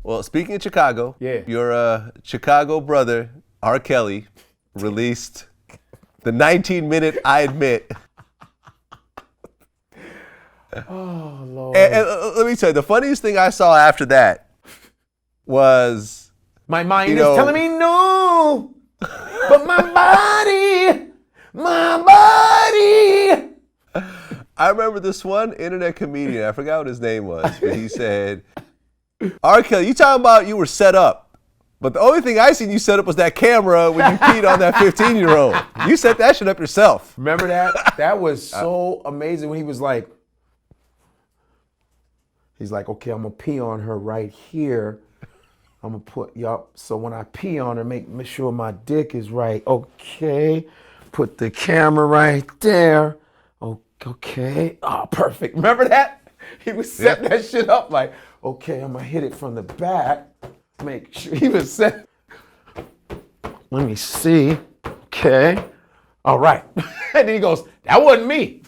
Well, speaking of Chicago, your Chicago brother, R. Kelly, released the 19-minute I Admit. Oh, Lord. And let me tell you, the funniest thing I saw after that was... My mind is telling me no, but my body... I remember this one internet comedian, I forgot what his name was, but he said, R. Kelly, you talking about you were set up, but the only thing I seen you set up was that camera when you peed on that 15-year-old. You set that shit up yourself. Remember that? That was so amazing when he was like, okay, I'm gonna pee on her right here. I'm gonna put, so when I pee on her, make sure my dick is right. Okay, put the camera right there. Okay, oh, perfect. Remember that? He was setting that shit up like, okay, I'm gonna hit it from the back. Make sure he was set. Let me see. Okay, all right. And then he goes, that wasn't me.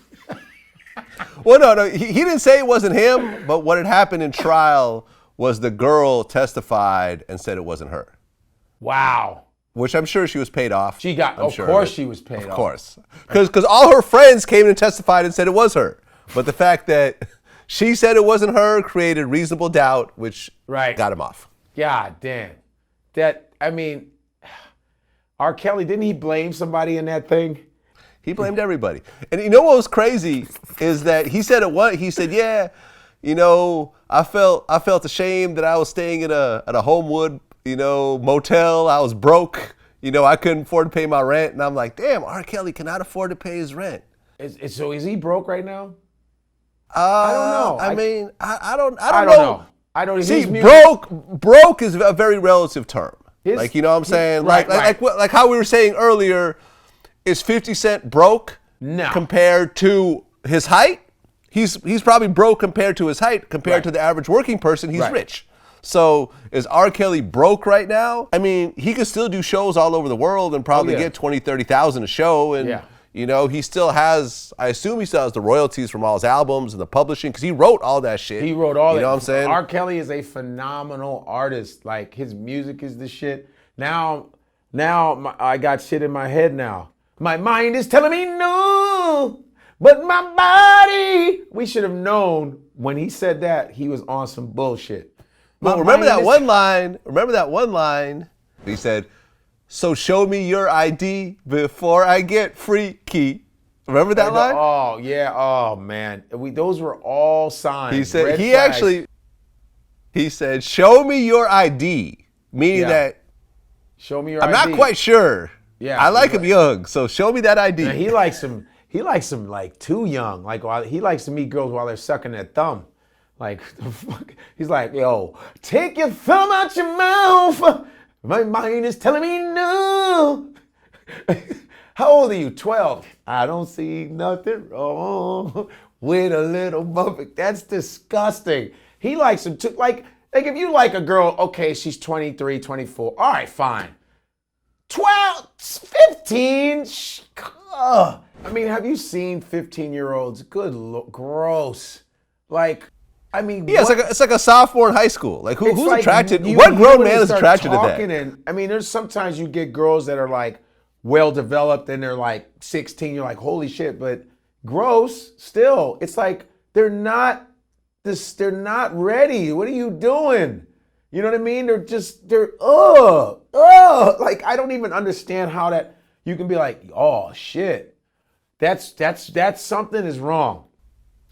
Well, no, he didn't say it wasn't him, but what had happened in trial was the girl testified and said it wasn't her. Wow. Which I'm sure she was paid off. She got, of course she was paid off. Of course. Because all her friends came and testified and said it was her. But the fact that she said it wasn't her created reasonable doubt, which got him off. God damn. R. Kelly, didn't he blame somebody in that thing? He blamed everybody. And you know what was crazy is that he said he said, yeah, you know, I felt ashamed that I was staying at a Homewood, you know, motel. I was broke. You know, I couldn't afford to pay my rent. And I'm like, damn, R. Kelly cannot afford to pay his rent. So is he broke right now? I don't know. I don't know. I don't see. Broke is a very relative term. Like, you know what I'm saying? Like how we were saying earlier, is 50 Cent broke compared to his height? He's probably broke compared to his height. Compared to the average working person, he's rich. So is R. Kelly broke right now? I mean, he could still do shows all over the world and probably get 20, 30,000 a show. And, you know, he still has, I assume he still has the royalties from all his albums and the publishing because he wrote all that shit. He wrote all that. You know what I'm saying? R. Kelly is a phenomenal artist. Like, his music is the shit. Now I got shit in my head now. My mind is telling me no, but my body. We should have known when he said that he was on some bullshit. Well, remember that one line? He said, so show me your ID before I get freaky. Remember that line? Oh, yeah. Oh, man. Those were all signs. He said, he said, show me your ID, meaning that show me your ID. I'm not quite sure. Yeah. I like him young, so show me that ID. Man, he likes him like too young. Like, he likes to meet girls while they're sucking their thumb. Like, he's like, yo, take your thumb out your mouth. My mind is telling me no. How old are you? 12. I don't see nothing wrong with a little bump. That's disgusting. He likes him too. Like if you like a girl, okay, she's 23, 24. All right, fine. 12, 15. I mean, have you seen 15-year-olds? Gross. Like, I mean, yeah, it's like a sophomore in high school. Like, who's attracted? What grown man is attracted to that? And, I mean, there's sometimes you get girls that are like well developed and they're like 16. You're like, holy shit, but gross still. It's like they're not ready. What are you doing? You know what I mean? Like, I don't even understand how that you can be like, oh shit, that's something is wrong.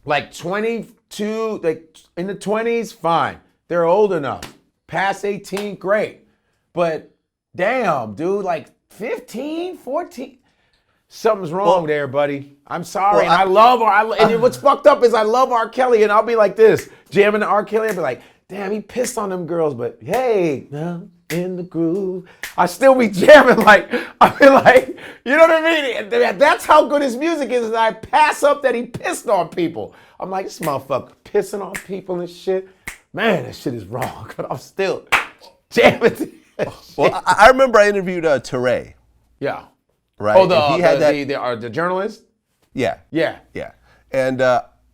Like 22, like in the 20s, fine. They're old enough. Past 18, great. But damn, dude, like 15, 14, something's wrong there, buddy. I'm sorry. And what's fucked up is I love R. Kelly, and I'll be like this, jamming to R. Kelly. I'll be like, damn, he pissed on them girls, but hey, in the groove. I still be jamming like, I mean, like, you know what I mean? That's how good his music is, and I pass up that he pissed on people. I'm like, this motherfucker pissing on people and shit. Man, that shit is wrong, but I'm still jamming to that shit. Well, I remember I interviewed Teray. Yeah. Right? Oh, the journalist? Yeah. Yeah. Yeah. And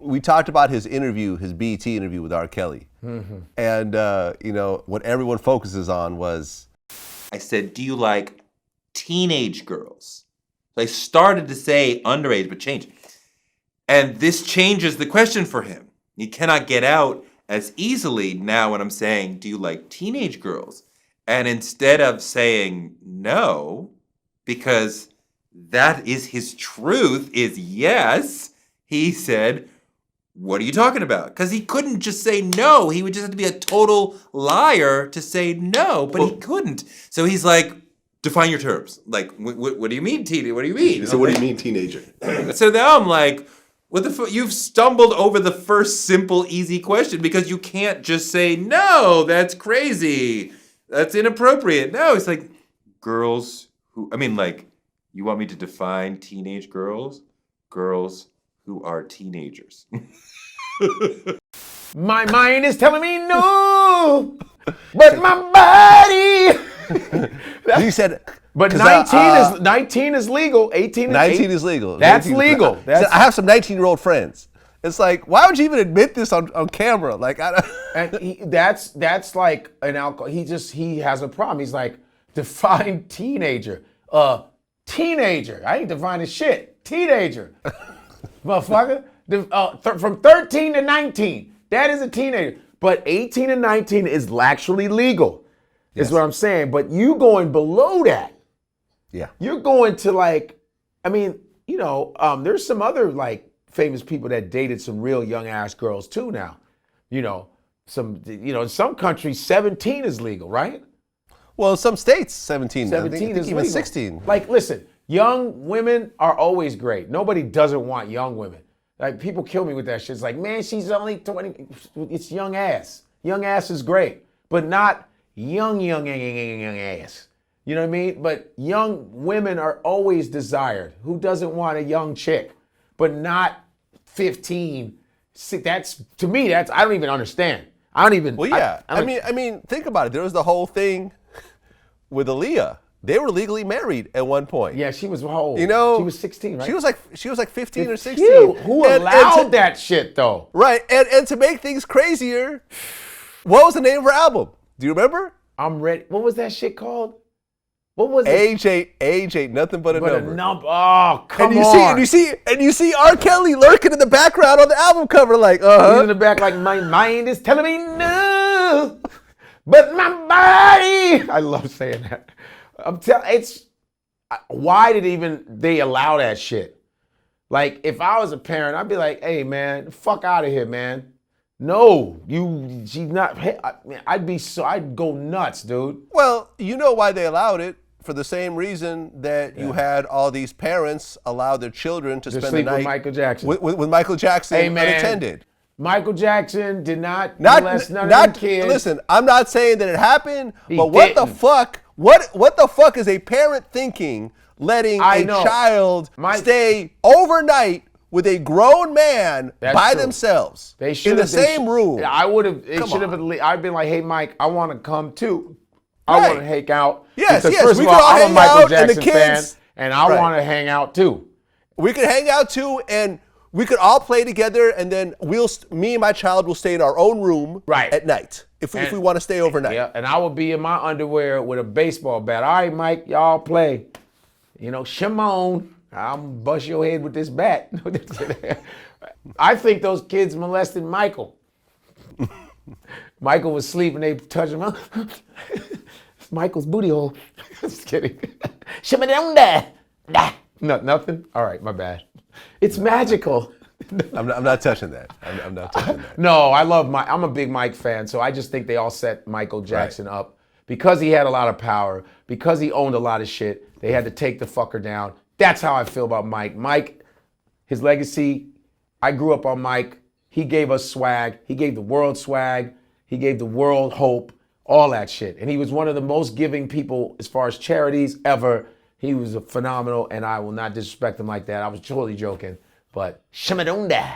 we talked about his interview, his BET interview with R. Kelly. And, what everyone focuses on was... I said, do you like teenage girls? So I started to say underage, but changed. And this changes the question for him. He cannot get out as easily now when I'm saying, do you like teenage girls? And instead of saying no, because that is his truth, is yes, he said, what are you talking about? Because he couldn't just say no. He would just have to be a total liar to say no, but he couldn't. So he's like, define your terms. Like, what do you mean, teenager? What do you mean? So what do you mean, teenager? So now I'm like, what the fuck? You've stumbled over the first simple, easy question because you can't just say, no, that's crazy. That's inappropriate. No, it's like, girls who, you want me to define teenage girls? Girls who are teenagers. My mind is telling me no, but my body. He said, but 19 is legal. 18 is 19 is legal. That's legal. I have some 19-year-old friends. It's like, why would you even admit this on camera? Like, that's like an alcohol. He has a problem. He's like, define teenager. Teenager. I ain't defining shit. Teenager. Motherfucker. From 13 to 19. That is a teenager. But 18 and 19 is actually legal. Is what I'm saying. But you going below that. Yeah. You're going to there's some other famous people that dated some real young ass girls too now. In some countries 17 is legal, right? Well, in some states 17. 17 is even legal. 16. Listen, young women are always great. Nobody doesn't want young women. People kill me with that shit. It's like, man, she's only 20. It's young ass. Young ass is great, but not young ass. You know what I mean? But young women are always desired. Who doesn't want a young chick? But not 15. That's, to me, I don't even understand. I don't even. Well, yeah. I mean, think about it. There was the whole thing with Aaliyah. They were legally married at one point. Yeah, she was old. She was 16, right? She was like 15 or 16. Who allowed that shit though? Right, and to make things crazier, what was the name of her album? Do you remember? I'm ready. What was that shit called? What was it? Age ain't nothing but a number. Oh, come on. And you see R. Kelly lurking in the background on the album cover, like, He's in the back, like, my mind is telling me no, but my body. I love saying that. Why did they allow that shit? Like, if I was a parent, I'd be like, hey, man, fuck out of here, man. No, she's not. I'd go nuts, dude. Well, you know why they allowed it. For the same reason that you had all these parents allow their children to spend the night with Michael Jackson. With Michael Jackson unattended. Michael Jackson did not molest none of the kids. Listen, I'm not saying that it happened, but didn't. What the fuck? What the fuck is a parent thinking letting a child stay overnight with a grown man by themselves in the same room? I would have. They should have. I'd been like, hey, Mike, I want to come too. I want to hang out. Yes. First of all, I'm a Michael Jackson fan, and I want to hang out too. We could hang out too, and we could all play together, and then me and my child will stay in our own room at night if we want to stay overnight. Yeah, and I will be in my underwear with a baseball bat. All right, Mike, y'all play. Shimon, I'll bust your head with this bat. I think those kids molested Michael. Michael was sleeping, they touched him. It's Michael's booty hole. Just kidding. Shimon down there. No, nothing? All right, my bad. It's magical. I'm not touching that. I'm not touching that. No, I'm a big Mike fan, so I just think they all set Michael Jackson up. Because he had a lot of power, because he owned a lot of shit, they had to take the fucker down. That's how I feel about Mike. Mike, his legacy, I grew up on Mike. He gave us swag. He gave the world swag. He gave the world hope, all that shit. And he was one of the most giving people as far as charities ever. He was phenomenal, and I will not disrespect him like that. I was totally joking, but Shamadunda.